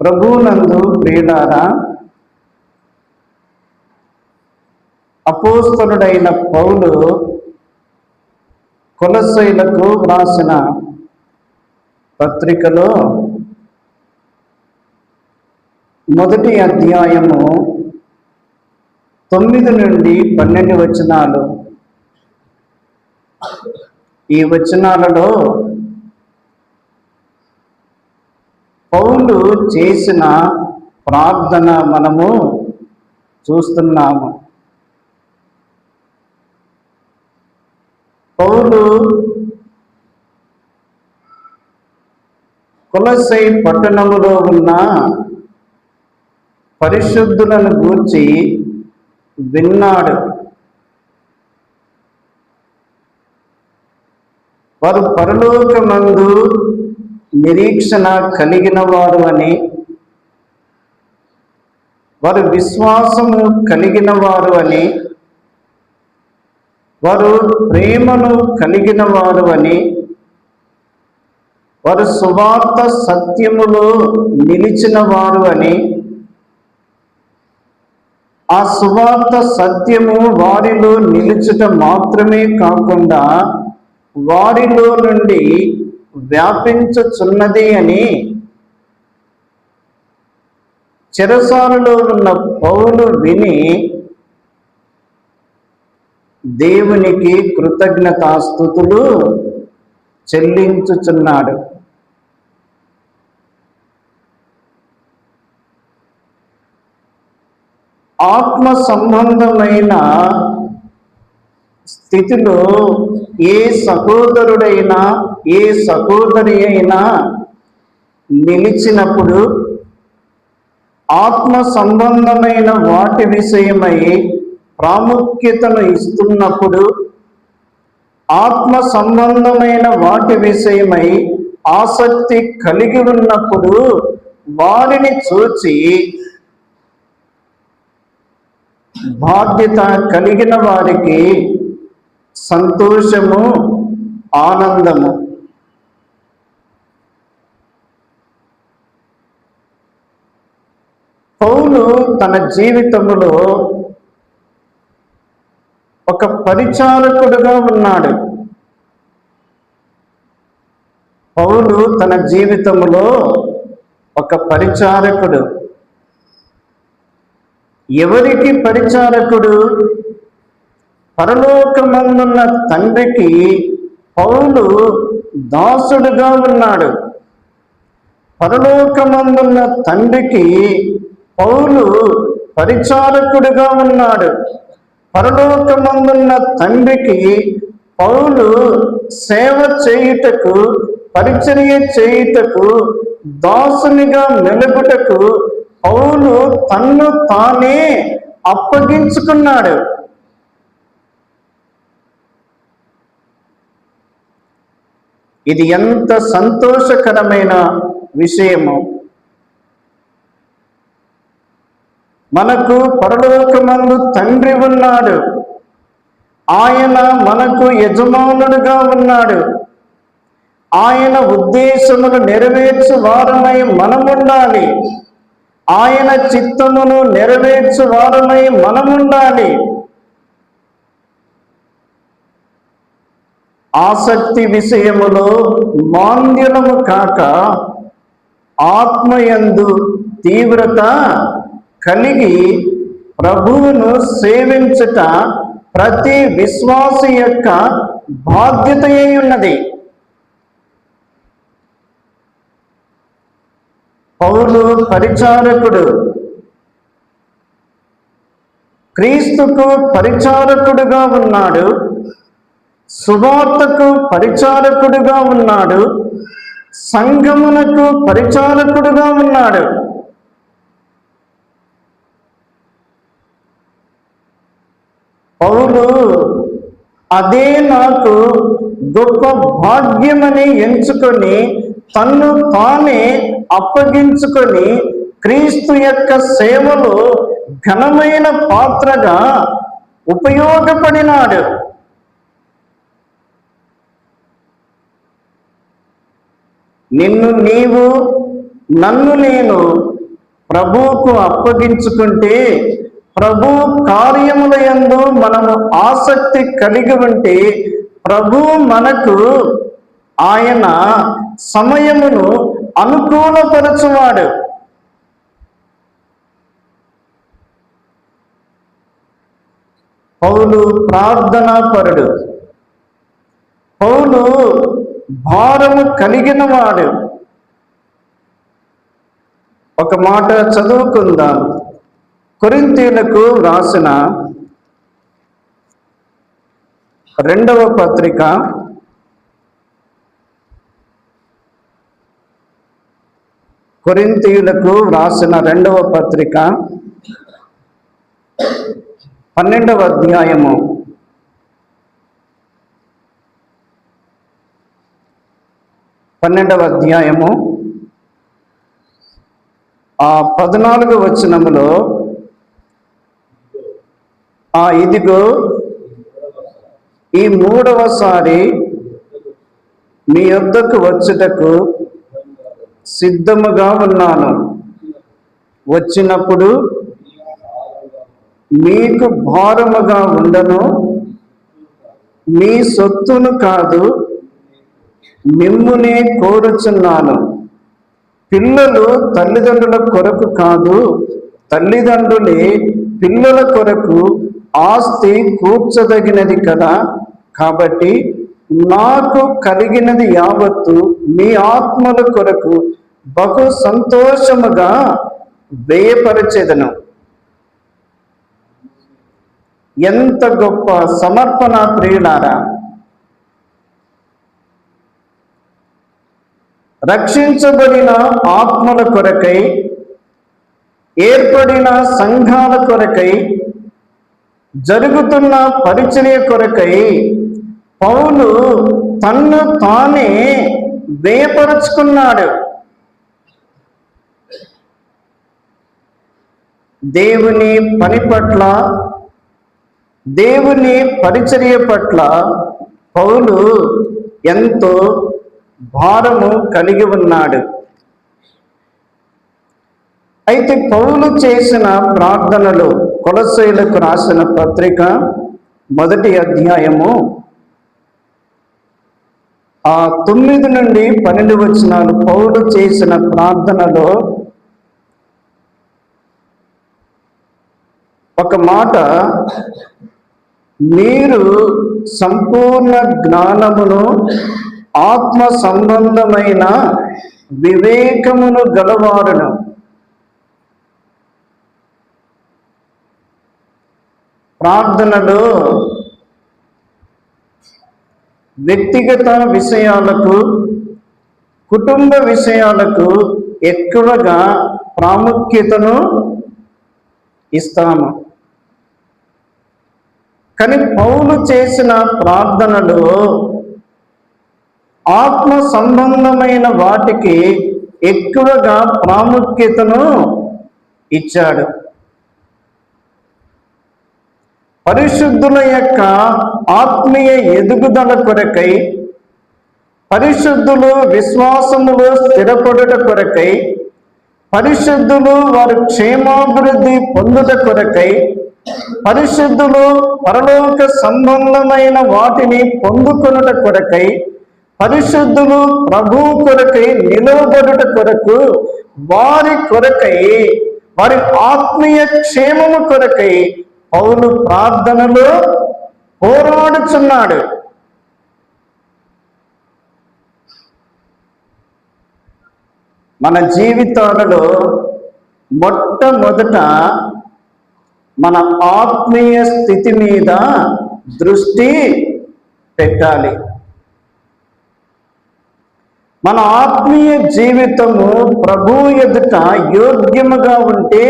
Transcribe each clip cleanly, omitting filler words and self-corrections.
ప్రభువునందు ప్రియులారా, అపోస్తలుడైన పౌలు కొలస్సీలకు వ్రాసిన పత్రికలో మొదటి అధ్యాయము 9 నుండి 12 వచనాలు. ఈ వచనాలలో పౌలు చేసిన ప్రార్థన మనము చూస్తున్నాము. పౌలు కొలస్సీ పట్టణములో ఉన్న పరిశుద్ధులను గూర్చి విన్నాడు. వారు పరలోకమందు నిరీక్షణ కలిగిన వారు అని, వారు విశ్వాసము కలిగిన వారు అని, వారు ప్రేమను కలిగిన వారు అని, వారు సువార్త సత్యములో నిలిచిన వారు అని, ఆ సువార్త సత్యము వారిలో నిలుచుట మాత్రమే కాకుండా వారిలో నుండి వ్యాపించుచున్నది అని చెరసాలలో ఉన్న పౌలు విని దేవునికి కృతజ్ఞతాస్తుతులు చెల్లించుచున్నాడు. ఆత్మ సంబంధమైన స్థితిలో ఏ సహోదరుడైనా ఏ సహోదరి అయినా నిలిచినప్పుడు, ఆత్మ సంబంధమైన వాటి విషయమై ప్రాముఖ్యతను ఇస్తున్నప్పుడు, ఆత్మ సంబంధమైన వాటి విషయమై ఆసక్తి కలిగి ఉన్నప్పుడు వారిని చూచి బాధ్యత కలిగిన వారికి సంతోషము, ఆనందము. పౌలు తన జీవితములో ఒక పరిచారకుడుగా ఉన్నాడు. పౌలు తన జీవితములో ఒక పరిచారకుడు. ఎవరికి పరిచారకుడు? పరలోకమందున్న తండ్రికి పౌలు దాసుడుగా ఉన్నాడు. పరలోకమందున్న తండ్రికి పౌలు పరిచారకుడుగా ఉన్నాడు. పరలోకమందున్న తండ్రికి పౌలు సేవ చేయుటకు, పరిచర్య చేయుటకు, దాసునిగా మెలుగుటకు పౌలు తన్ను తానే అప్పగించుకున్నాడు. ఇది ఎంత సంతోషకరమైన విషయము! మనకు పరలోకమందు తండ్రి ఉన్నాడు. ఆయన మనకు యజమానుడుగా ఉన్నాడు. ఆయన ఉద్దేశమును నెరవేర్చు వారమై మనముండాలి. ఆయన చిత్తమును నెరవేర్చు వారమై మనముండాలి. ఆసక్తి విషయములో మాంద్యులము కాక ఆత్మయందు తీవ్రత కలిగి ప్రభువును సేవించుట ప్రతి విశ్వాసి యొక్క బాధ్యత అయి ఉన్నది. పౌలు పరిచారకుడు, క్రీస్తుకు పరిచారకుడుగా ఉన్నాడు. సువార్తకు పరిచారకుడుగా ఉన్నాడు. సంఘమునకు పరిచారకుడుగా ఉన్నాడు. పౌలు అదే నాకు గొప్ప భాగ్యమని ఎంచుకొని తన్ను తానే అప్పగించుకొని క్రీస్తు యొక్క సేవలో ఘనమైన పాత్రగా ఉపయోగపడినాడు. నిన్ను నీవు, నన్ను నేను ప్రభువుకు అప్పగించుకుంటే, ప్రభు కార్యముల యందు మనము ఆసక్తి కలిగి ఉంటే, ప్రభు మనకు ఆయన సమయమును అనుకూలపరచువాడు. పౌలు ప్రార్థనాపరుడు, పౌలు భారము కలిగిన వాడు. ఒక మాట చదువుకుందాం. కొరింథీయులకు రాసిన 2వ పత్రిక 2వ పత్రిక 12వ అధ్యాయము 14వ వచనములో, ఇదిగో ఈ 3వసారి మీ యొద్దకు వచ్చుటకు సిద్ధముగా ఉన్నాను. వచ్చినప్పుడు మీకు భారముగా ఉండను, మీ సొత్తును కాదు మిమ్మునే కోరుచున్నాను. పిల్లలు తల్లిదండ్రుల కొరకు కాదు, తల్లిదండ్రులే పిల్లల కొరకు ఆస్తి కూర్చదగినది కదా. కాబట్టి నాకు కలిగినది యావత్తు మీ ఆత్మల కొరకు బహు సంతోషముగా వ్యయపరచెదను. ఎంత గొప్ప సమర్పణ ప్రియులారా! రక్షించబడిన ఆత్మల కొరకై, ఏర్పడిన సంఘాల కొరకై, జరుగుతున్న పరిచర్య కొరకై పౌలు తన్ను తానే వ్యయపరుచుకున్నాడు. దేవుని పని పట్ల, దేవుని పరిచర్య పట్ల పౌలు ఎంతో భారము కలిగి ఉన్నాడు. అయితే పౌలు చేసిన ప్రార్థనలు, కొలస్సీయులకు రాసిన పత్రిక 1వ అధ్యాయము 9 నుండి 12 వచనాలు పౌలు చేసిన ప్రార్థనలో ఒక మాట, మీరు సంపూర్ణ జ్ఞానమును ఆత్మ సంబంధమైన వివేకమును గలవారును. ప్రార్థనలో వ్యక్తిగత విషయాలకు, కుటుంబ విషయాలకు ఎక్కువగా ప్రాముఖ్యతను ఇస్తాము. కానీ పౌలు చేసిన ప్రార్థనలో ఆత్మ సంబంధమైన వాటికి ఎక్కువగా ప్రాముఖ్యతను ఇచ్చాడు. పరిశుద్ధుల యొక్క ఆత్మీయ ఎదుగుదల కొరకై, పరిశుద్ధులు విశ్వాసములో స్థిరపడుట కొరకై, పరిశుద్ధులు వారి క్షేమాభివృద్ధి పొందుట కొరకై, పరిశుద్ధులు పరలోక సంబంధమైన వాటిని పొందుకొనుట కొరకై, పరిశుద్ధులు ప్రభు కొరకై నిలవబడుట కొరకు, వారి కొరకై, వారి ఆత్మీయ క్షేమము కొరకై పౌలు ప్రార్థనలో పోరాడుచున్నాడు. మన జీవితాలలో మొట్టమొదట మన ఆత్మీయ స్థితి మీద దృష్టి పెట్టాలి. మన ఆత్మీయ జీవితము ప్రభు ఎదుట యోగ్యముగా ఉంటే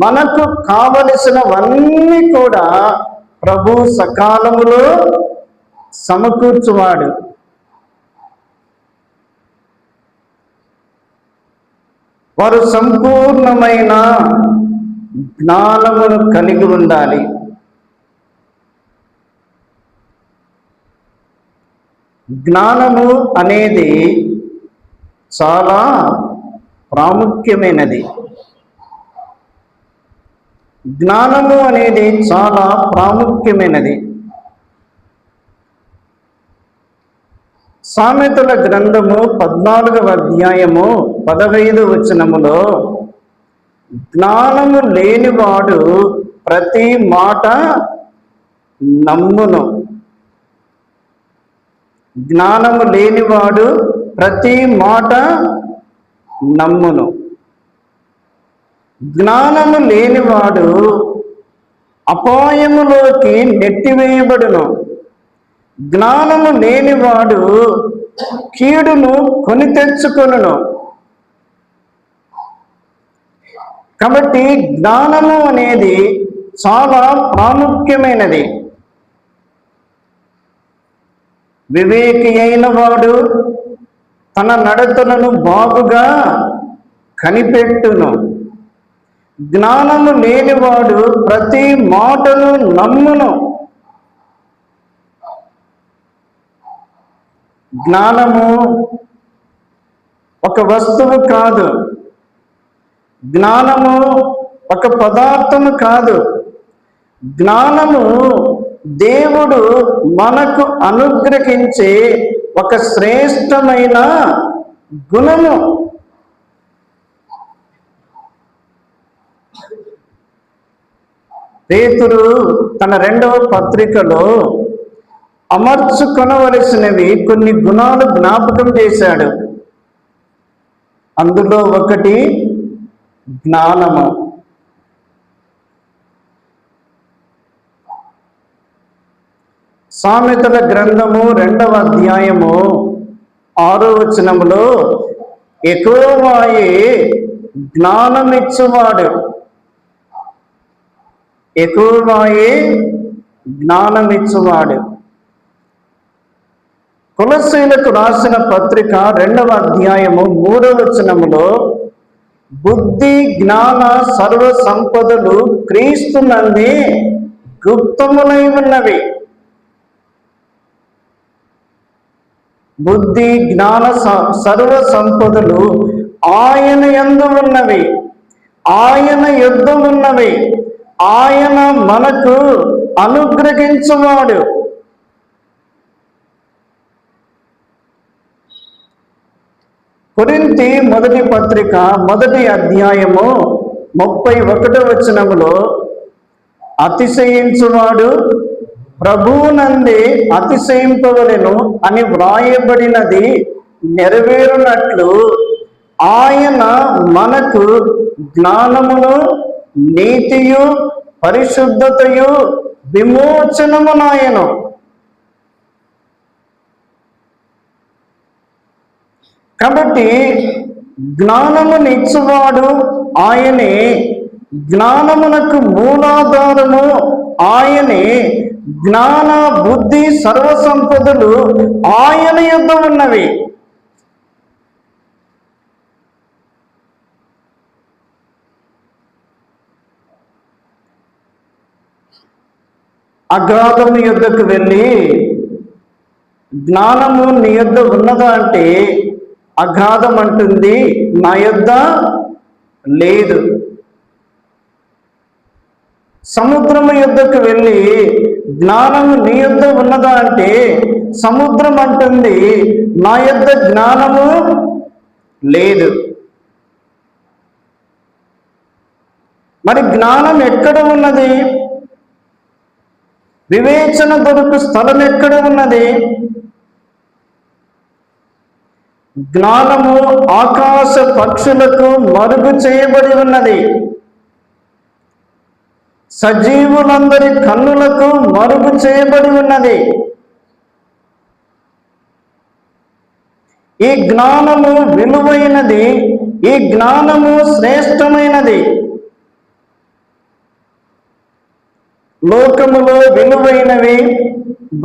మనకు కావలసినవన్నీ కూడా ప్రభు సకాలములో సమకూర్చువాడు. వారు సంపూర్ణమైన జ్ఞానమును కలిగి ఉండాలి. జ్ఞానము అనేది చాలా ప్రాముఖ్యమైనది. జ్ఞానము అనేది చాలా ప్రాముఖ్యమైనది. సామెతల గ్రంథము 14వ అధ్యాయము 15వ వచనములో, జ్ఞానము లేనివాడు ప్రతి మాట నమ్మును. జ్ఞానము లేనివాడు ప్రతి మాట నమ్మును. జ్ఞానము లేనివాడు అపాయములోకి నెట్టివేయబడును. జ్ఞానము లేనివాడు కీడును కొని తెచ్చుకొనును. కాబట్టి జ్ఞానము అనేది చాలా ప్రాముఖ్యమైనది. వివేకి అయిన వాడు తన నడతలను బాగుగా కనిపెట్టును. జ్ఞానము లేనివాడు ప్రతి మాటను నమ్మును. జ్ఞానము ఒక వస్తువు కాదు. జ్ఞానము ఒక పదార్థము కాదు. జ్ఞానము దేవుడు మనకు అనుగ్రహించే ఒక శ్రేష్టమైన గుణము. పేతురు తన 2వ పత్రికలో అమర్చుకొనవలసినవి కొన్ని గుణాలు జ్ఞాపకం చేశాడు. అందులో ఒకటి జ్ఞానము. సామెతల గ్రంథము 2వ అధ్యాయము 6వ వచనములో, యెహోవాయే జ్ఞానమిచ్చువాడు. యెహోవాయే జ్ఞానమిచ్చువాడు. కొలస్సీలకు రాసిన పత్రిక 2వ అధ్యాయము 3వ వచనములో, బుద్ధి జ్ఞాన సర్వ సంపదలు క్రీస్తునందే గుప్తములై ఉన్నవి. బుద్ధి జ్ఞాన సర్వ సంపదలు ఆయన యందు ఉన్నవి, ఆయన యొద్ద ఉన్నవి. ఆయన మనకు అనుగ్రహించువాడు. కొరింథీ మొదటి పత్రిక 1వ అధ్యాయము 31వ వచనములో, అతిశయించువాడు ప్రభువునందే అతిశయింపవలెను అని వ్రాయబడినది నెరవేరునట్లు ఆయన మనకు జ్ఞానమును నీతియు పరిశుద్ధతయు విమోచనమునాయను. కాబట్టి జ్ఞానమునిచ్చువాడు ఆయనే, జ్ఞానమునకు మూలాధారము ఆయనే, జ్ఞాన బుద్ధి సర్వసంపదలు ఆయన యొద్ద ఉన్నవి. అగాధము యొద్దకు వెళ్ళి జ్ఞానము నీ యొద్ద ఉన్నదా అంటే, అగాధం అంటుంది నా యొద్ద లేదు. సముద్రము యొద్దకు వెళ్ళి జ్ఞానము నీ యొద్ద ఉన్నదా అంటే, సముద్రం అంటుంది నా యొద్ద జ్ఞానము లేదు. మరి జ్ఞానం ఎక్కడ ఉన్నది? వివేచన దొరకు స్థలం ఎక్కడ ఉన్నది? జ్ఞానము ఆకాశ పక్షులకు మరుగు చేయబడి ఉన్నది. సజీవులందరి కన్నులకు మరుగు చేయబడి ఉన్నది. ఈ జ్ఞానము విలువైనది. ఈ జ్ఞానము శ్రేష్టమైనది. లోకములో విలువైనవి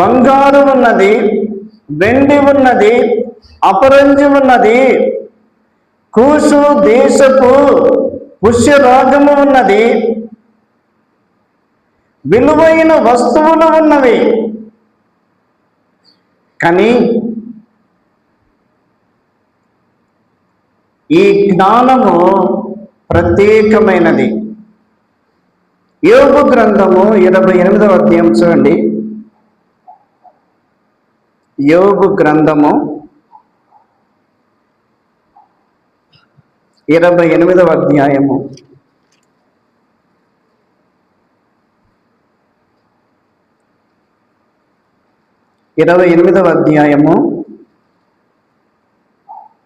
బంగారు ఉన్నది, వెండి ఉన్నది, అపరంజి ఉన్నది, కూషు దేశపు పుష్యరాగము ఉన్నది, విలువైన వస్తువులు ఉన్నవి. కానీ ఈ జ్ఞానము ప్రత్యేకమైనది. యోబు గ్రంథము 28వ అధ్యాయం చూడండి. యోబు గ్రంథము 28వ అధ్యాయము 28వ అధ్యాయము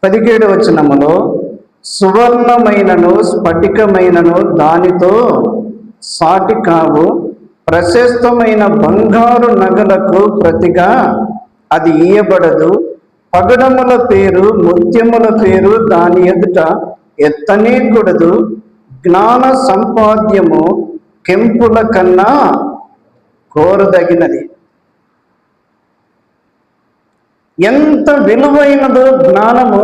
17వ వచనములో, సువర్ణమైనను స్ఫటికమైనను దానితో సాటి కావు, ప్రశస్తమైన బంగారు నగలకు ప్రతిగా అది ఇయ్యబడదు, పగడముల పేరు ముత్యముల పేరు దాని ఎదుట ఎత్తనే కూడదు, జ్ఞాన సంపాద్యము కెంపుల కన్నా కోరదగినది. ఎంత విలువైనదో జ్ఞానము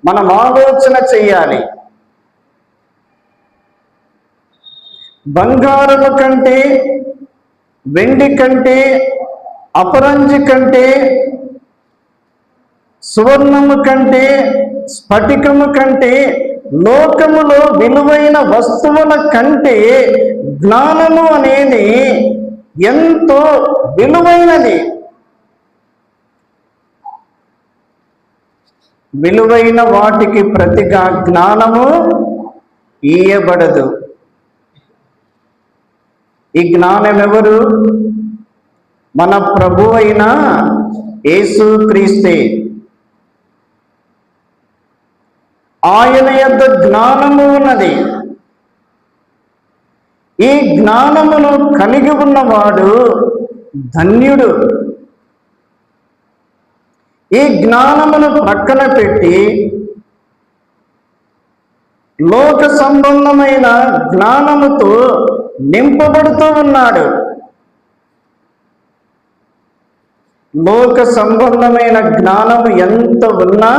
మనం ఆలోచన చేయాలి. బంగారము కంటే, వెండి కంటే, అపరంజి కంటే, సువర్ణము కంటే, స్ఫటికము కంటే, లోకములో విలువైన వస్తువుల కంటే జ్ఞానము అనేది ఎంతో విలువైనది. విలువైన వాటికి ప్రతిగా జ్ఞానము ఇయ్యబడదు. ఈ జ్ఞానం ఎవరు? మన ప్రభు అయిన యేసుక్రీస్తే. ఆయన యొద్ద జ్ఞానము ఉన్నది. ఈ జ్ఞానమును కలిగి ఉన్నవాడు ధన్యుడు. ఈ జ్ఞానమును ప్రక్కన పెట్టి లోక సంబంధమైన జ్ఞానముతో నింపబడుతూ ఉన్నాడు. లోక సంబంధమైన జ్ఞానము ఎంత ఉన్నా,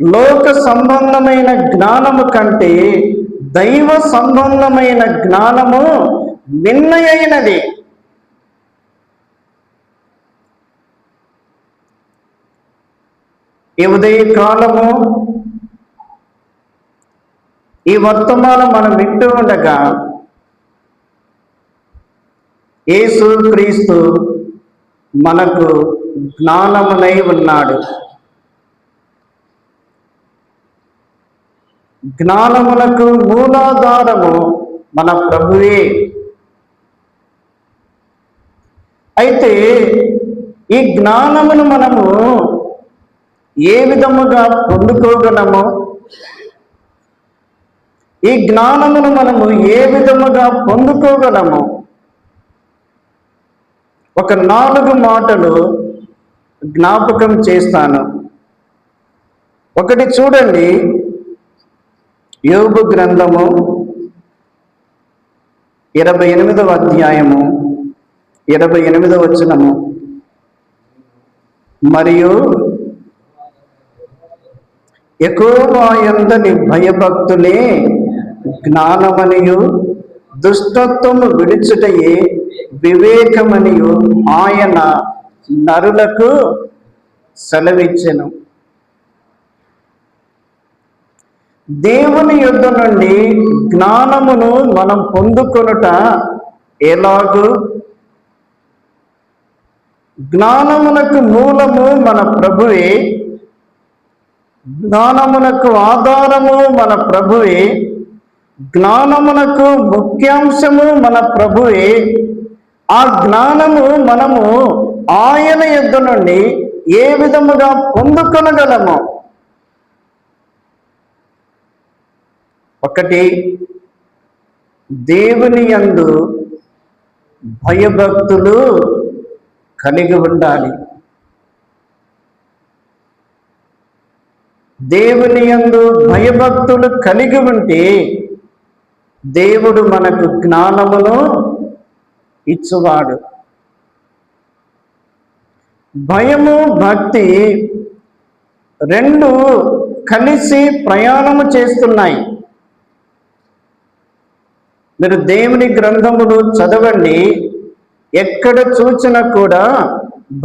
లోక సంబంధమైన జ్ఞానము కంటే దైవ సంబంధమైన జ్ఞానము మిన్నయైనది. ఈ ఉదయ కాలము, ఈ వర్తమానం మనం వింటూ ఉండగా యేసుక్రీస్తు మనకు జ్ఞానమునై ఉన్నాడు. జ్ఞానమునకు మూలాధారము మన ప్రభువే. అయితే ఈ జ్ఞానమును మనము ఏ విధముగా పొందుకోగలము, ఈ జ్ఞానమును మనము ఏ విధముగా పొందుకోగలము? ఒక 4 మాటలు జ్ఞాపకం చేస్తాను. ఒకటి చూడండి, యోబు గ్రంథము 28వ అధ్యాయము 28వ వచనము, మరియు యెహోవా యందలి భయభక్తులే జ్ఞానమనియు, దుష్టత్వము విడుచుటయే వివేకమనియు ఆయన నరులకు సెలవిచ్చెను. దేవుని యొద్ద నుండి జ్ఞానమును మనం పొందుకొనుట ఎలాగూ? జ్ఞానమునకు మూలము మన ప్రభువే, జ్ఞానమునకు ఆధారము మన ప్రభువే, జ్ఞానమునకు ముఖ్యాంశము మన ప్రభువే. ఆ జ్ఞానము మనము ఆయన యొద్ద నుండి ఏ విధముగా పొందుకొనగలము? ఒకటి, దేవుని యందు భయభక్తులు కలిగి ఉండాలి. దేవుని యందు భయభక్తులు కలిగి ఉంటే దేవుడు మనకు జ్ఞానమును ఇచ్చువాడు. భయము భక్తి రెండు కలిసి ప్రయాణము చేస్తున్నాయి. మీరు దేవుని గ్రంథములు చదవండి, ఎక్కడ చూసినా కూడా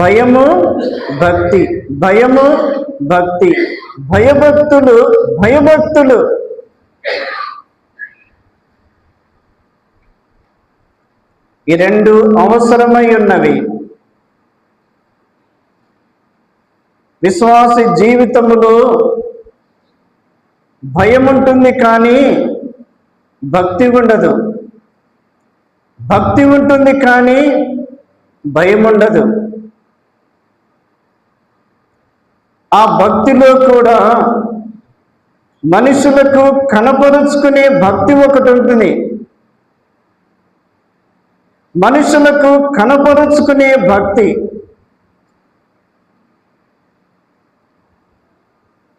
భయము భక్తి, భయము భక్తి, భయభక్తులు భయభక్తులు. ఈ రెండు అవసరమై ఉన్నవి. విశ్వాసి జీవితములో భయం ఉంటుంది కానీ భక్తి ఉండదు. భక్తి ఉంటుంది కానీ భయం ఉండదు. ఆ భక్తిలో కూడా మనుషులకు కనపరుచుకునే భక్తి ఒకటి ఉంటుంది. మనుషులకు కనపరుచుకునే భక్తి.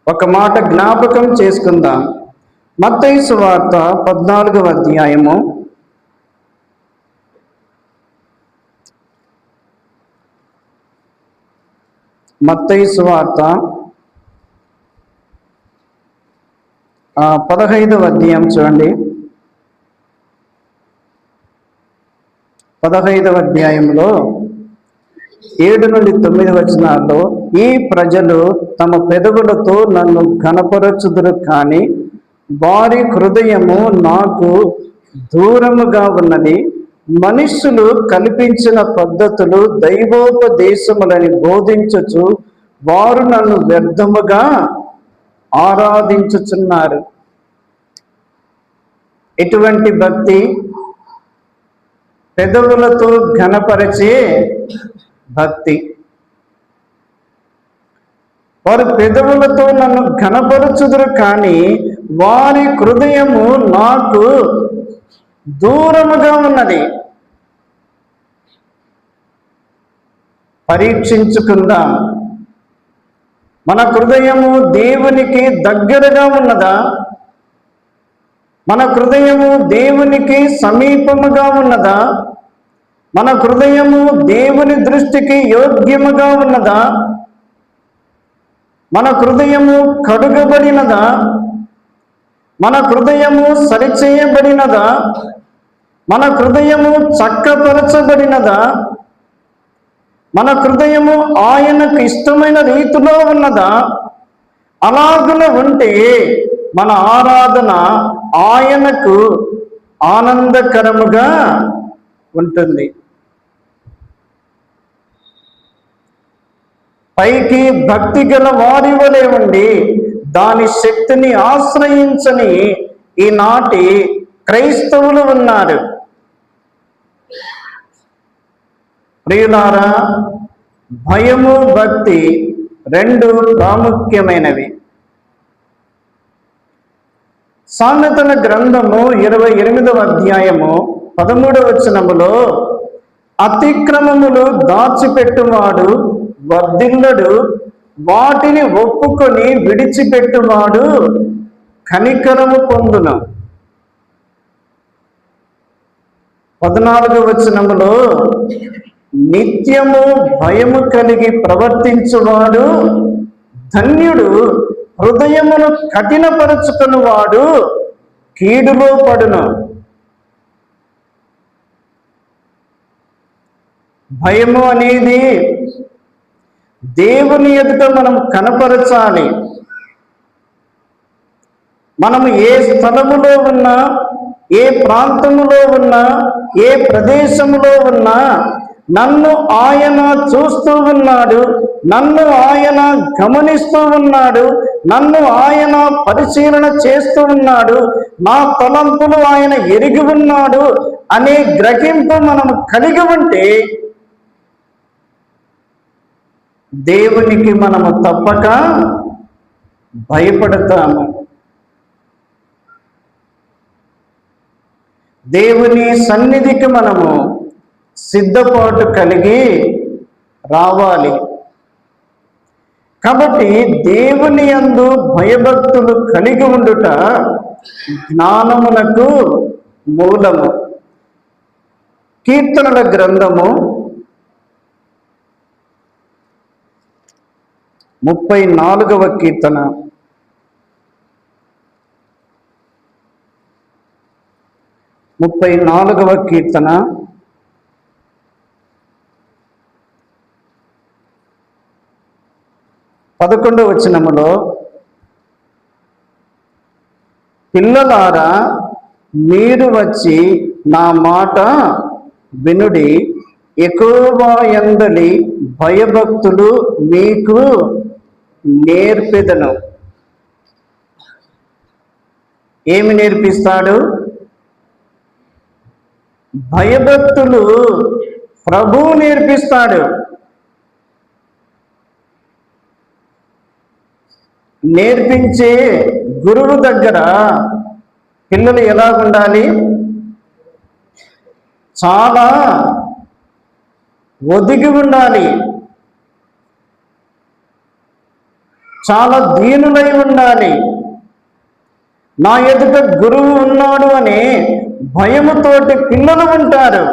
ఒక మాట జ్ఞాపకం చేసుకుందాం. మత్తయి సువార్త 14వ అధ్యాయము 15వ అధ్యాయం చూడండి. 15వ అధ్యాయంలో 7 నుండి 9 వచనాల్లో, ఈ ప్రజలు తమ పెదవులతో నన్ను ఘనపరచుదురు కానీ వారి హృదయము నాకు దూరముగా ఉన్నది. మనుష్యులు కల్పించిన పద్ధతులు దైవోపదేశములని బోధించుచు వారు నన్ను వ్యర్థముగా ఆరాధించుచున్నారు. ఎటువంటి భక్తి? పెదవులతో ఘనపరిచే భక్తి. వారు పెదవులతో నన్ను ఘనపరచుదురు కానీ వారి హృదయము నాకు దూరముగా ఉన్నది. పరీక్షించుకుందాం. మన హృదయము దేవునికి దగ్గరగా ఉన్నదా? మన హృదయము దేవునికి సమీపముగా ఉన్నదా? మన హృదయము దేవుని దృష్టికి యోగ్యముగా ఉన్నదా? మన హృదయము కడుగబడినదా? మన హృదయము సరిచేయబడినదా? మన హృదయము చక్కపరచబడినదా? మన హృదయము ఆయనకు ఇష్టమైన రీతిలో ఉన్నదా? అలాగున ఉంటే మన ఆరాధన ఆయనకు ఆనందకరముగా ఉంటుంది. పైకి భక్తి గల వారి వలె ఉండి దాని శక్తిని ఆశ్రయించని ఈనాటి క్రైస్తవులు ఉన్నారు. ప్రియులారా, భయము భక్తి రెండు ప్రాముఖ్యమైనవి. సామెతల గ్రంథము 28వ అధ్యాయము 13వ వచనములో, అతిక్రమములు దాచిపెట్టువాడు వర్ధిల్లడు, వాటిని ఒప్పుకొని విడిచిపెట్టువాడు కనికరము పొందును. 14వ వచనములో, నిత్యము భయము కలిగి ప్రవర్తించువాడు ధన్యుడు, హృదయమును కఠినపరుచుకునివాడు కీడులో పడును. భయము అనేది దేవుని ఎదుట మనం కనపరచాలి. మనము ఏ స్థలములో ఉన్నా, ఏ ప్రాంతములో ఉన్నా, ఏ ప్రదేశములో ఉన్నా నన్ను ఆయన చూస్తూ ఉన్నాడు, నన్ను ఆయన గమనిస్తూ ఉన్నాడు, నన్ను ఆయన పరిశీలన చేస్తూ ఉన్నాడు, నా తలంపులు ఆయన ఎరిగి ఉన్నాడు అనే గ్రహింపు మనం కలిగి ఉంటే దేవునికి మనము తప్పక భయపడతాము. దేవుని సన్నిధికి మనము సిద్ధపాటు కలిగి రావాలి. కాబట్టి దేవుని యందు భయభక్తులు కలిగి ఉండుట జ్ఞానమునకు మూలము. కీర్తనల గ్రంథము 34వ కీర్తన 34వ కీర్తన 11వ వచనములో, పిల్లలారా మీరు వచ్చి నా మాట వినుడి, యెహోవా యందలి భయభక్తులు మీకు నేర్పెదను. ఏమి నేర్పిస్తాడు? భయభక్తులు ప్రభువు నేర్పిస్తాడు. నేర్పించే గురువు దగ్గర పిల్లలు ఎలా ఉండాలి? చాలా ఒదిగి ఉండాలి, చాలా దీనులై ఉండాలి. నా ఎదుట గురువు ఉన్నాడు అనే భయముతోటి పిల్లలు ఉంటారు.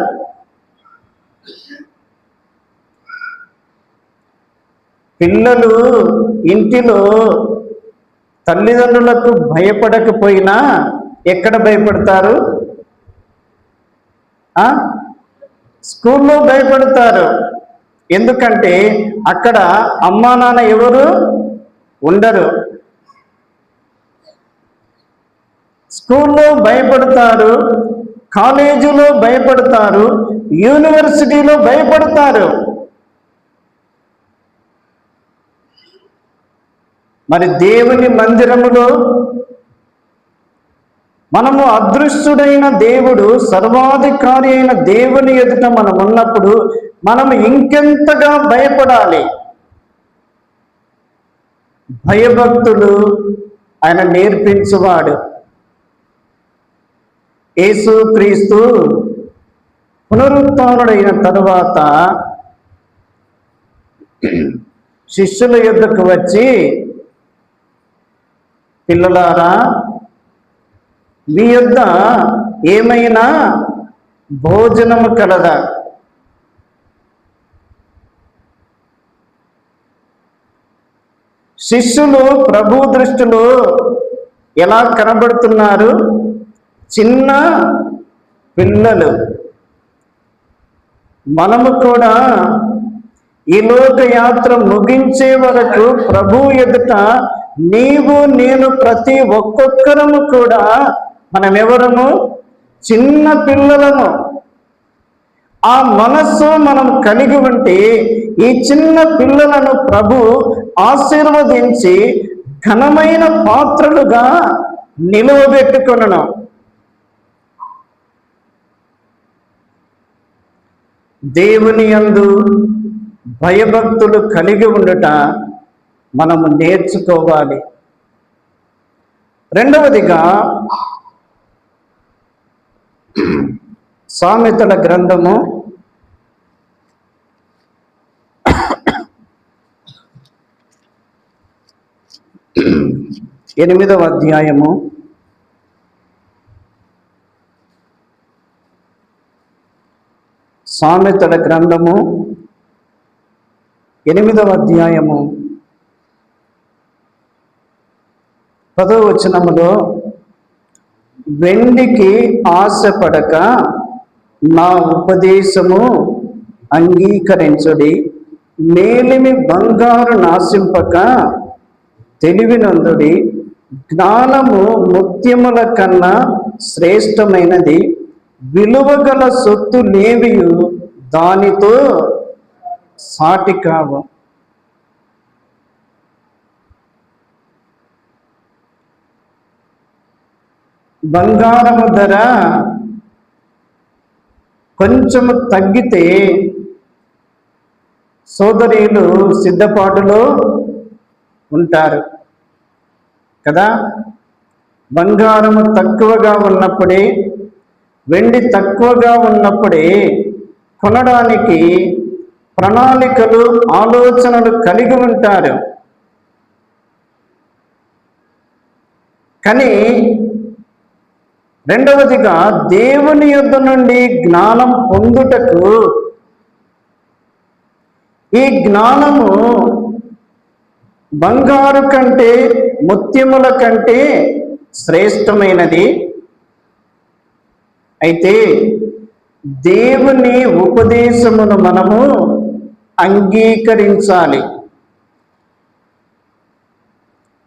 పిల్లలు ఇంటిలో తల్లిదండ్రులకు భయపడకపోయినా ఎక్కడ భయపడతారు? స్కూల్లో భయపడతారు. ఎందుకంటే అక్కడ అమ్మా నాన్న ఎవరు ఉండరు. స్కూల్లో భయపడతారు, కాలేజీలో భయపడతారు, యూనివర్సిటీలో భయపడతారు. మరి దేవుని మందిరములో మనము అదృష్టుడైన దేవుడు, సర్వాధికారి అయిన దేవుని ఎదుట మనం ఉన్నప్పుడు మనము ఇంకెంతగా భయపడాలి. భయభక్తులు ఆయన నేర్పించువాడు. యేసుక్రీస్తు పునరుత్థానుడైన తరువాత శిష్యుల యొద్దకు వచ్చి, పిల్లలారా, మీ యొద్ద ఏమైనా భోజనము కలదా? శిష్యులు ప్రభు దృష్టిలో ఎలా కనబడుతున్నారు? చిన్న పిల్లలు. మనము కూడా ఈ లోక యాత్ర ముగించే వరకు ప్రభు ఎదుట నీవు నేను ప్రతి ఒక్కొక్కరము కూడా మనమెవరము? చిన్న పిల్లలము. ఆ మనస్సు మనం కలిగి ఉంటే ఈ చిన్న పిల్లలను ప్రభు ఆశీర్వదించి ఘనమైన పాత్రలుగా నిలువబెట్టుకొనును. దేవుని యందు భయభక్తులు కలిగి ఉండుట మనము నేర్చుకోవాలి. రెండవదిగా సామెతల గ్రంథము 8వ అధ్యాయము 8వ అధ్యాయము 10వ వచనములో, వెండికి ఆశపడక నా ఉపదేశము అంగీకరించుడి, మేలిమి బంగారు నాశింపక తెలివినందుడి, జ్ఞానము ముత్యముల కన్నా శ్రేష్టమైనది, విలువగల సొత్తు లేవియు దానితో సాటి కావు. బంగారము ధర కొంచెము తగ్గితే సోదరీలు సిద్ధపాటులో ఉంటారు కదా. బంగారము తక్కువగా ఉన్నప్పుడే, వెండి తక్కువగా ఉన్నప్పుడే కొనడానికి ప్రణాళికలు, ఆలోచనలు కలిగి ఉంటారు. కానీ రెండవదిగా దేవుని యొద్ద నుండి జ్ఞానం పొందుటకు, ఈ జ్ఞానము బంగారు కంటే ముత్యముల కంటే శ్రేష్టమైనది. అయితే దేవుని ఉపదేశమును మనము అంగీకరించాలి.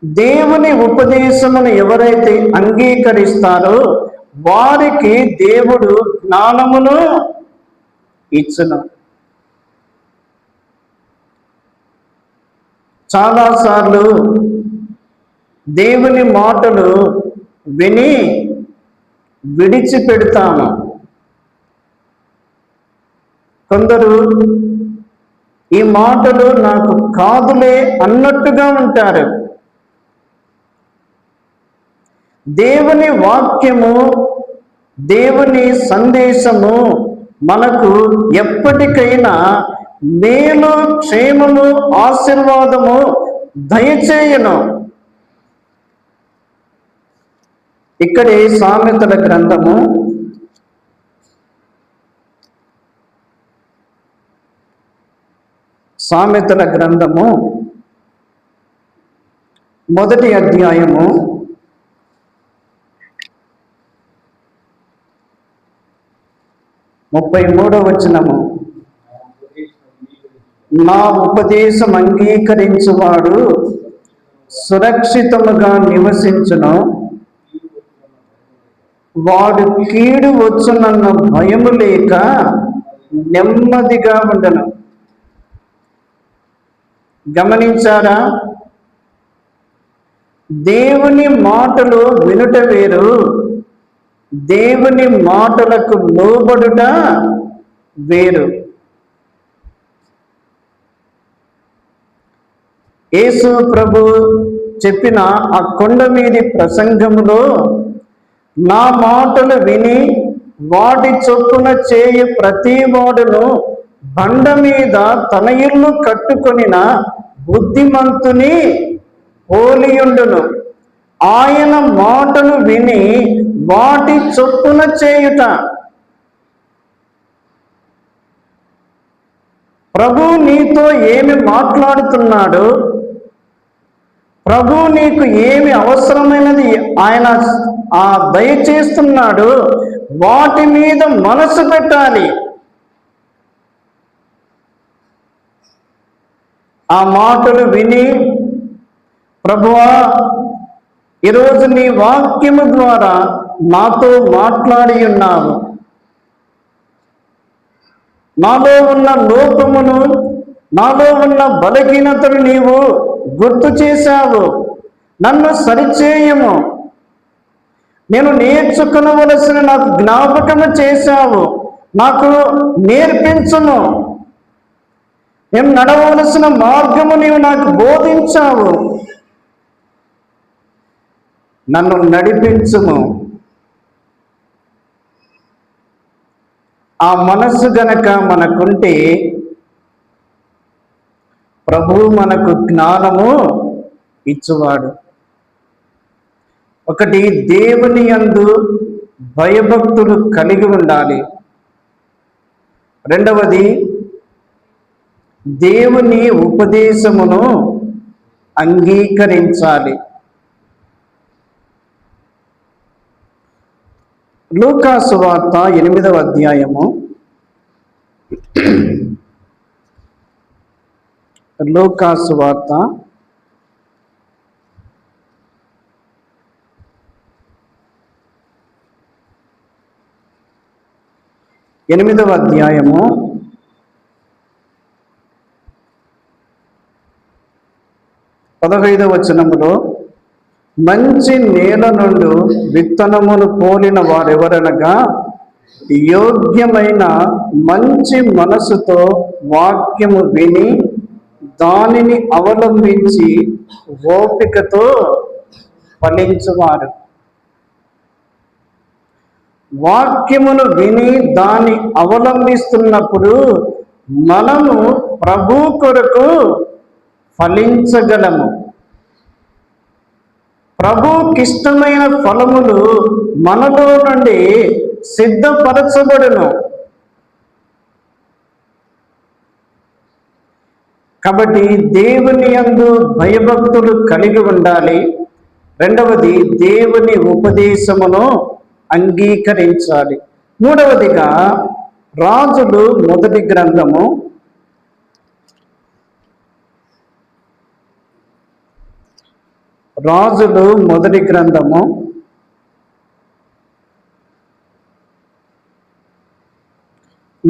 దేవుని ఉపదేశమును ఎవరైతే అంగీకరిస్తారో వారికి దేవుడు జ్ఞానమును ఇచ్చును. చాలాసార్లు దేవుని మాటలు విని విడిచిపెడతాము. కొందరు ఈ మాటలు నాకు కాదులే అన్నట్టుగా ఉంటారు. దేవుని వాక్యము, దేవుని సందేశము మనకు ఎప్పటికైనా మేలు, క్షేమము, ఆశీర్వాదము దయచేయును. ఇక్కడే సామెతల గ్రంథము 1వ అధ్యాయము 33వ వచనము. నా ఉపదేశం అంగీకరించువాడు సురక్షితముగా నివసించును, వాడు కీడు వచ్చునన్న భయము లేక నెమ్మదిగా ఉండను. గమనించారా? దేవుని మాటలు వినుట వేరు, దేవుని మాటలకు లోబడుట వేరు. యేసు ప్రభు చెప్పిన ఆ కొండ మీది ప్రసంగములో, నా మాటలు విని వాటి చొప్పున చేయు ప్రతి వాడును బండ మీద తన ఇల్లు కట్టుకొనిన బుద్ధిమంతుని పోలియుండును. ఆయన మాటలు విని వాటి చొప్పున చేయుట. ప్రభు నీతో ఏమి మాట్లాడుతున్నాడు, ప్రభు నీకు ఏమి అవసరమైనది ఆయన దయచేస్తున్నాడు, వాటి మీద మనసు పెట్టాలి. ఆ మాటలు విని, ప్రభువా ఈరోజు నీ వాక్యము ద్వారా నాతో మాట్లాడి ఉన్నావు, నాలో ఉన్న లోపమును, నాలో ఉన్న బలహీనతను నీవు గుర్తు చేశావు. నన్ను సరిచేయము, నేను నేర్చుకునవలసిన నాకు జ్ఞాపకము చేశావు, నాకు నేర్పించుము, నేను నడవలసిన మార్గము నీవు నాకు బోధించావు, నన్ను నడిపించుము. ఆ మనస్సు గనక మనకుంటే ప్రభువు మనకు జ్ఞానము ఇచ్చువాడు. ఒకటి, దేవుని యందు భయభక్తులు కలిగి ఉండాలి. రెండవది, దేవుని ఉపదేశమును అంగీకరించాలి. లూకాసు వార్త 8వ అధ్యాయము, లూకాసు వార్త 8వ అధ్యాయము 15వ వచనములో, మంచి నేల నుండి విత్తనమును పోలిన వారెవరనగా, యోగ్యమైన మంచి మనసుతో వాక్యము విని దానిని అవలంబించి ఓపికతో ఫలించువారు. వాక్యమును విని దాన్ని అవలంబిస్తున్నప్పుడు మనము ప్రభు కొరకు ఫలించగలము. ప్రభుకిష్టమైన ఫలములు మనలో నుండి సిద్ధపరచబడును. కాబట్టి దేవుని యందు భయభక్తులు కలిగి ఉండాలి. రెండవది, దేవుని ఉపదేశమును అంగీకరించాలి. మూడవదిగా, రాజులు మొదటి గ్రంథము 1వ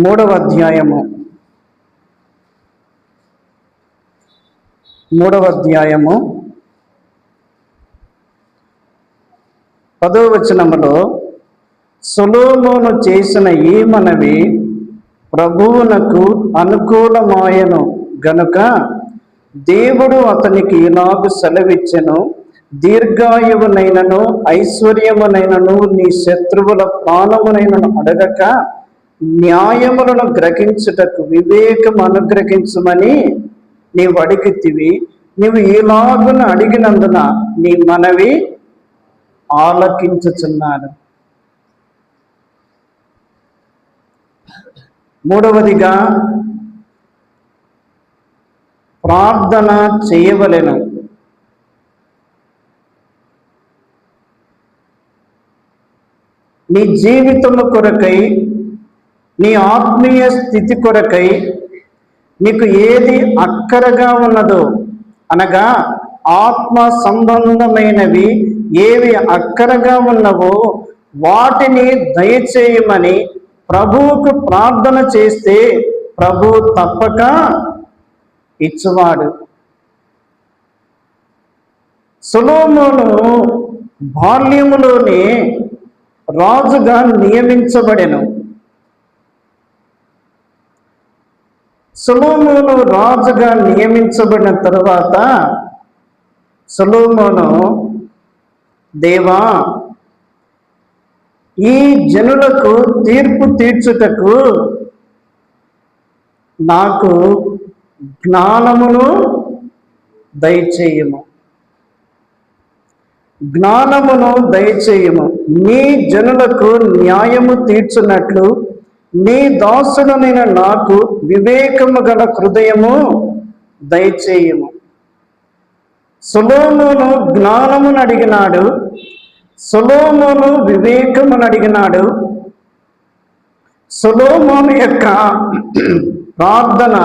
మూడవ అధ్యాయము 10వ వచనములో సొలొమోను చేసిన ఈ మనవి ప్రభువునకు అనుకూలమాయను గనుక దేవుడు అతనికి ఇలాగు సెలవిచ్చెను, దీర్ఘాయువునైనను ఐశ్వర్యమునైనను నీ శత్రువుల ప్రాణమునైనను అడగక న్యాయములను గ్రహించుటకు వివేకం అనుగ్రహించుమని నీవు అడిగితివి. నీవు ఈలాగున అడిగినందున నీ మనవి ఆలకించుచున్నాను. మూడవదిగా ప్రార్థన చేయవలెను. నీ జీవితము కొరకై, నీ ఆత్మీయ స్థితి కొరకై నీకు ఏది అక్కరగా ఉన్నదో, అనగా ఆత్మ సంబంధమైనవి ఏవి అక్కరగా ఉన్నవో వాటిని దయచేయమని ప్రభువుకు ప్రార్థన చేస్తే ప్రభు తప్పక ఇచ్చువాడు. సొలొమోను బాల్యములోనే రాజుగా నియమించబడెను. సొలొమోను రాజుగా నియమించబడిన తరువాత సొలొమోను, దేవా, ఈ జనులకు తీర్పు తీర్చుటకు నాకు జ్ఞానమును దయచేయము, జ్ఞానమును దయచేయము. నీ జనులకు న్యాయము తీర్చున్నట్లు నీ దాసుడనైన నాకు వివేకము గల హృదయము దయచేయము. సొలొమోను జ్ఞానమును అడిగినాడు, సొలొమోను వివేకమును అడిగినాడు. సొలొమోను యొక్క ప్రార్థన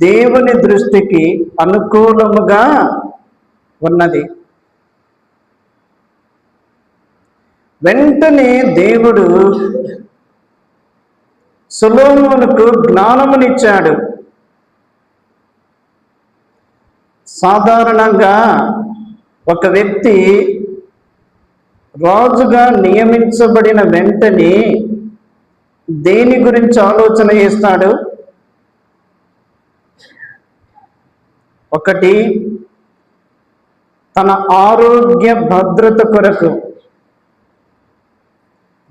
దేవుని దృష్టికి అనుకూలముగా ఉన్నది. వెంటనే దేవుడు సొలొమోనుకు జ్ఞానమునిచ్చాడు. సాధారణంగా ఒక వ్యక్తి రాజుగా నియమించబడిన వెంటనే దేని గురించి ఆలోచన చేస్తాడు? ఒకటి, తన ఆరోగ్య భద్రత కొరకు.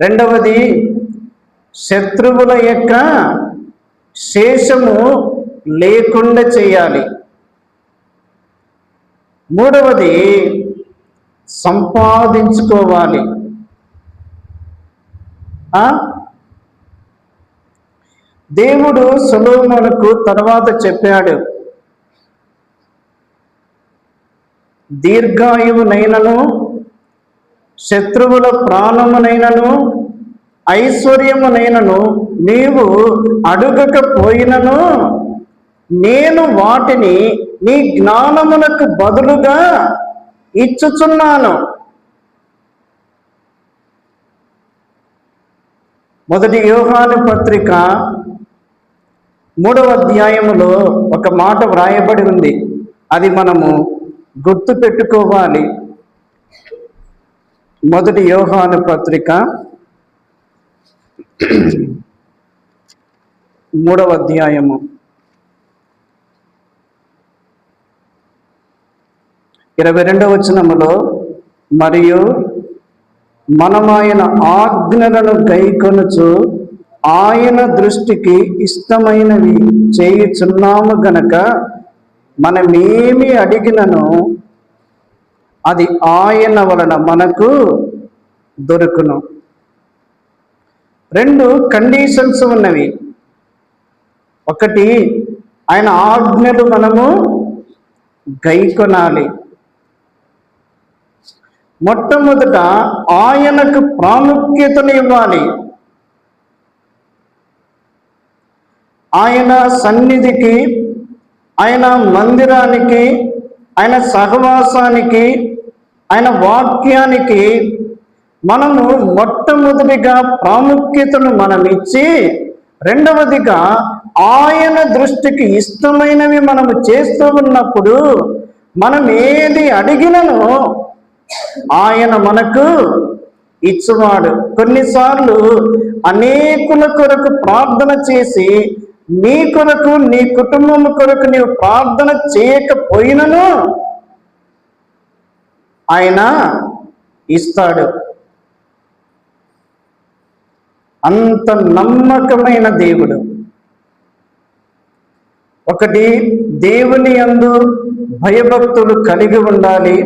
రెండవది, శత్రువుల యొక్క శేషము లేకుండా చేయాలి. మూడవది, సంపాదించుకోవాలి. దేవుడు సొలొమోనుకు తర్వాత చెప్పాడు, దీర్ఘాయువునైనను శత్రువుల ప్రాణమునైనను ఐశ్వర్యమునైనను నీవు అడుగకపోయినను నేను వాటిని నీ జ్ఞానమునకు బదులుగా ఇచ్చుచున్నాను. మొదటి యోహాను పత్రిక 3వ అధ్యాయములో ఒక మాట వ్రాయబడి ఉంది. అది మనము గుర్తు పెట్టుకోవాలి. మొదటి యోహాను పత్రిక 3వ అధ్యాయము 22వ వచనములో, మరియు మనమాయన ఆజ్ఞలను గైకొనుచు ఆయన దృష్టికి ఇష్టమైనవి చేయుచున్నాము గనక మనమేమి అడిగినను అది ఆయన వలన మనకు దొరుకును. 2 కండిషన్స్ ఉన్నవి. ఒకటి, ఆయన ఆజ్ఞలు మనము గైకొనాలి. మొట్టమొదట ఆయనకు ప్రాముఖ్యతను ఇవ్వాలి. ఆయన సన్నిధికి, ఆయన మందిరానికి, ఆయన సహవాసానికి, ఆయన వాక్యానికి మనము మొట్టమొదటిగా ప్రాముఖ్యతను మనం ఇచ్చి రెండవదిగా ఆయన దృష్టికి ఇష్టమైనవి మనము చేస్తూ ఉన్నప్పుడు మనం ఏది అడిగినను ఆయన మనకు ఇచ్చువాడు. కొన్నిసార్లు అనేకుల కొరకు ప్రార్థన చేసి నీ కొరకు, నీ కుటుంబం కొరకు నీవు ప్రార్థన చేయకపోయినను ఆయన ఇస్తాడు. అంత నమ్మకమైన దేవుడు. ఒకటి, దేవుని యందు భయభక్తులు కలిగి ఉండాలి.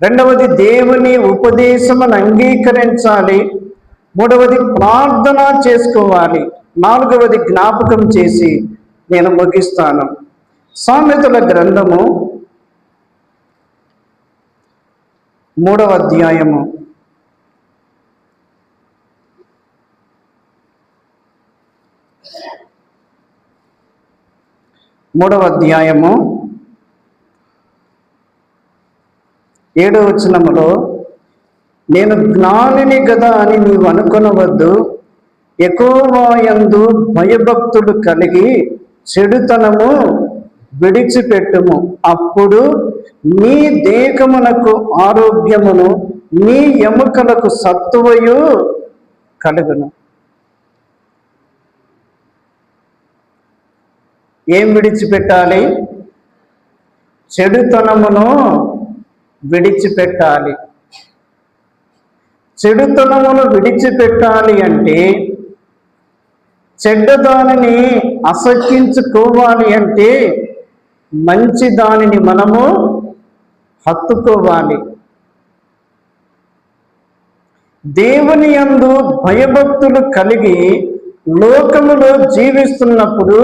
రెండవది, దేవుని ఉపదేశమును అంగీకరించాలి. మూడవది, ప్రార్థన చేసుకోవాలి. నాలుగవది జ్ఞాపకం చేసి నేను ముగిస్తాను. సామెతల గ్రంథము 3వ అధ్యాయము 7వ వచనములో, నేను జ్ఞానిని గదా అని నీవు అనుకొనవద్దు, యెహోవా యందు భయభక్తులు కలిగి చెడుతనము విడిచిపెట్టుము, అప్పుడు నీ దేహమునకు ఆరోగ్యమును నీ ఎముకలకు సత్తువయు కలుగును. ఏం విడిచిపెట్టాలి? చెడుతనమును విడిచిపెట్టాలి. చెడుతనమును విడిచిపెట్టాలి అంటే, చెడ్డదానిని అసహ్యించుకోవాలి అంటే, మంచి దానిని మనము హత్తుకోవాలి. దేవుని యందు భయభక్తులు కలిగి లోకములో జీవిస్తున్నప్పుడు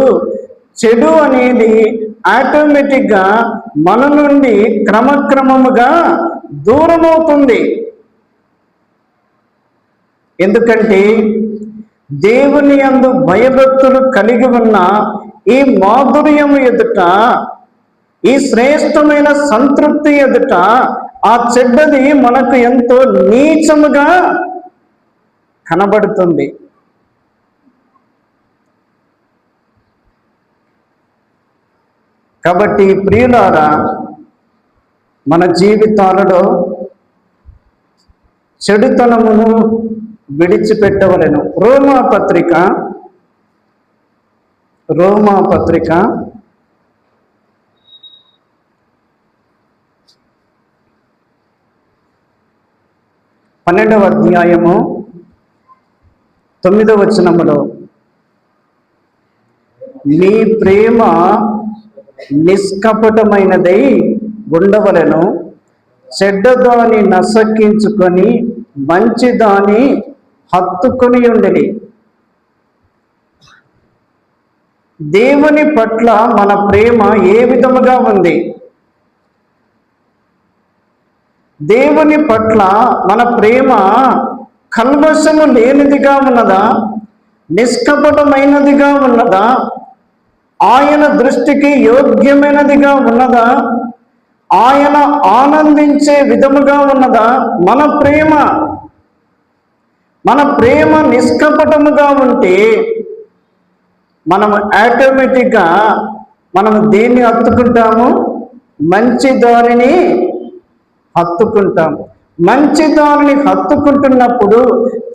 చెడు అనేది ఆటోమేటిక్గా మన నుండి క్రమక్రమముగా దూరమవుతుంది. ఎందుకంటే దేవుని యందు భయభక్తులు కలిగి ఉన్న ఈ మాధుర్యము ఎదుట, ఈ శ్రేష్టమైన సంతృప్తి ఎదుట ఆ చెడ్డది మనకు ఎంతో నీచముగా కనబడుతుంది. కాబట్టి ప్రియులారా, మన జీవితాలలో చెడుతనమును విడిచిపెట్టవలెను. రోమా పత్రిక 12వ అధ్యాయము 9వ వచనములో, నీ ప్రేమ నిష్కపటమైనదై ఉండవలెను, చెడ్డదాని నసక్కించుకొని మంచిదాని హత్తుకొని ఉండిలి. దేవుని పట్ల మన ప్రేమ ఏ విధముగా ఉంది? దేవుని పట్ల మన ప్రేమ కల్మషము లేనిదిగా ఉన్నదా? నిష్కపటమైనదిగా ఉన్నదా? ఆయన దృష్టికి యోగ్యమైనదిగా ఉన్నదా? ఆయన ఆనందించే విధముగా ఉన్నదా? మన ప్రేమ నిష్కపటముగా ఉంటే మనము ఆటోమేటిక్గా మనము దేన్ని హత్తుకుంటాము? మంచి దానిని హత్తుకుంటాం. మంచి దానిని హత్తుకుంటున్నప్పుడు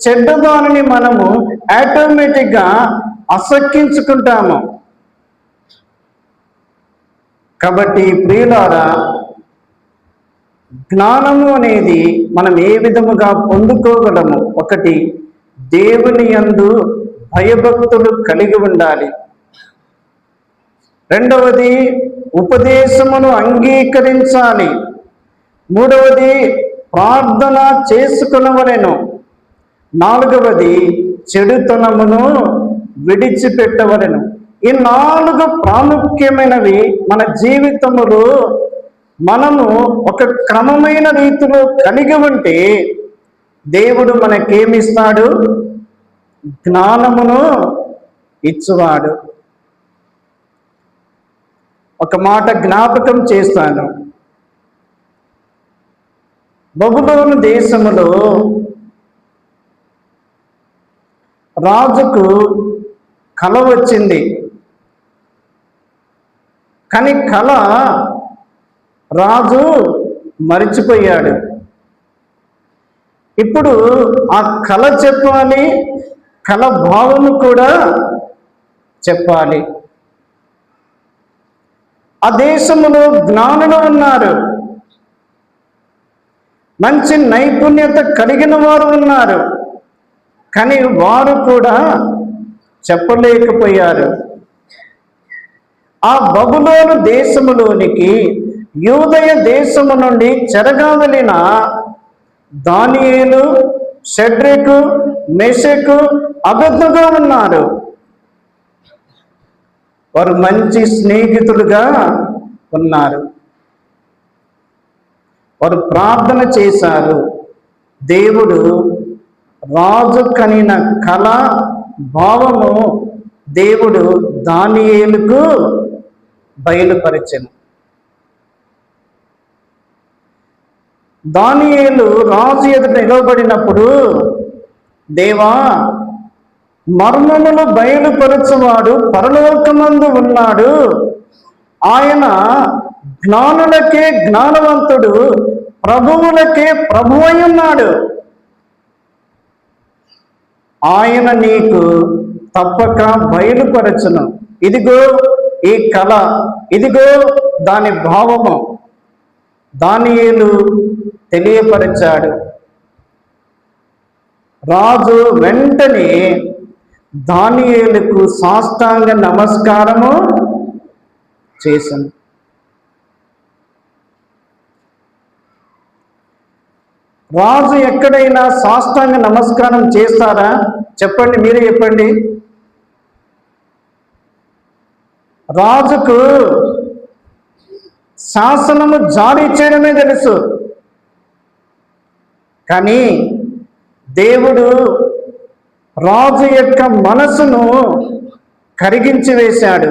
చెడ్డదానిని మనము ఆటోమేటిక్గా అసక్కించుకుంటాము. కాబట్టి ప్రియులారా, జ్ఞానము అనేది మనం ఏ విధముగా పొందుకోగలము? ఒకటి, దేవుని యందు భయభక్తులు కలిగి ఉండాలి. రెండవది, ఉపదేశమును అంగీకరించాలి. మూడవది, ప్రార్థన చేసుకునవలెను. నాలుగవది, చెడుతనమును విడిచిపెట్టవలెను. ఈ 4 ప్రాముఖ్యమైనవి మన జీవితములో మనము ఒక క్రమమైన రీతిలో కలిగి ఉంటే దేవుడు మనకేమిస్తాడు? జ్ఞానమును ఇచ్చువాడు. ఒక మాట జ్ఞాపకం చేస్తాను. బబులోను దేశములో రాజుకు కల వచ్చింది. కానీ కల రాజు మరిచిపోయాడు. ఇప్పుడు ఆ కల చెప్పాలి, కల భావం కూడా చెప్పాలి. ఆ దేశంలో జ్ఞానులు ఉన్నారు, మంచి నైపుణ్యత కలిగిన వారు ఉన్నారు, కానీ వారు కూడా చెప్పలేకపోయారు. ఆ బబులోను దేశములోనికి యూదయ దేశము నుండి చెరగా వెళ్ళిన దానియేలు, షడ్రకు, మెషకు, అబేద్నెగో ఉన్నారు. వారు మంచి స్నేహితులుగా ఉన్నారు. వారు ప్రార్థన చేశారు. దేవుడు రాజు కనిన కళ భావము దేవుడు దానియేలుకు బయలుపరిచెను. దానియేలు రాజు ఎదుట నిలబడినప్పుడు, దేవా, మర్మములు బయలుపరచువాడు పరలోకమందు ఉన్నాడు, ఆయన జ్ఞానులకే జ్ఞానవంతుడు, ప్రభువులకే ప్రభువై ఉన్నాడు, ఆయన నీకు తప్పక బయలుపరచును. ఇదిగో ఈ కళ, ఇదిగో దాని భావము. దానియేలు తెలియపరిచాడు. రాజు వెంటనే దానియేలుకు సాష్టాంగ నమస్కారము చేశాను. రాజు ఎక్కడైనా సాష్టాంగ నమస్కారం చేస్తారా? చెప్పండి, మీరే చెప్పండి. రాజుకు శాసనము జారీ చేయడమే తెలుసు, కానీ దేవుడు రాజు యొక్క మనసును కరిగించి వేశాడు,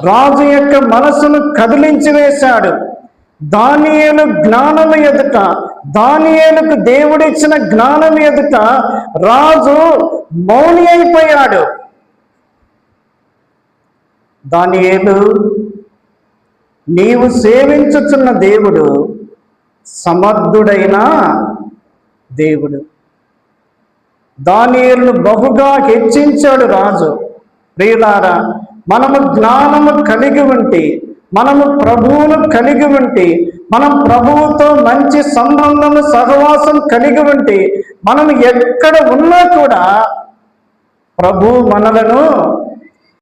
రాజు యొక్క మనసును కదిలించి వేశాడు. దానియేలు జ్ఞానము ఎదుట, దానియేలుకు దేవుడిచ్చిన జ్ఞానం ఎదుట రాజు మౌని అయిపోయాడు. దానియేలు, నీవు సేవించుచున్న దేవుడు సమర్థుడైన దేవుడు. దానియేలును బహుగా హెచ్చించాడు రాజు. ప్రియులారా, మనము జ్ఞానము కలిగి ఉంటే, మనము ప్రభువును కలిగి ఉంటే, మనం ప్రభువుతో మంచి సంబంధము, సహవాసం కలిగి ఉంటే, మనం ఎక్కడ ఉన్నా కూడా ప్రభు మనలను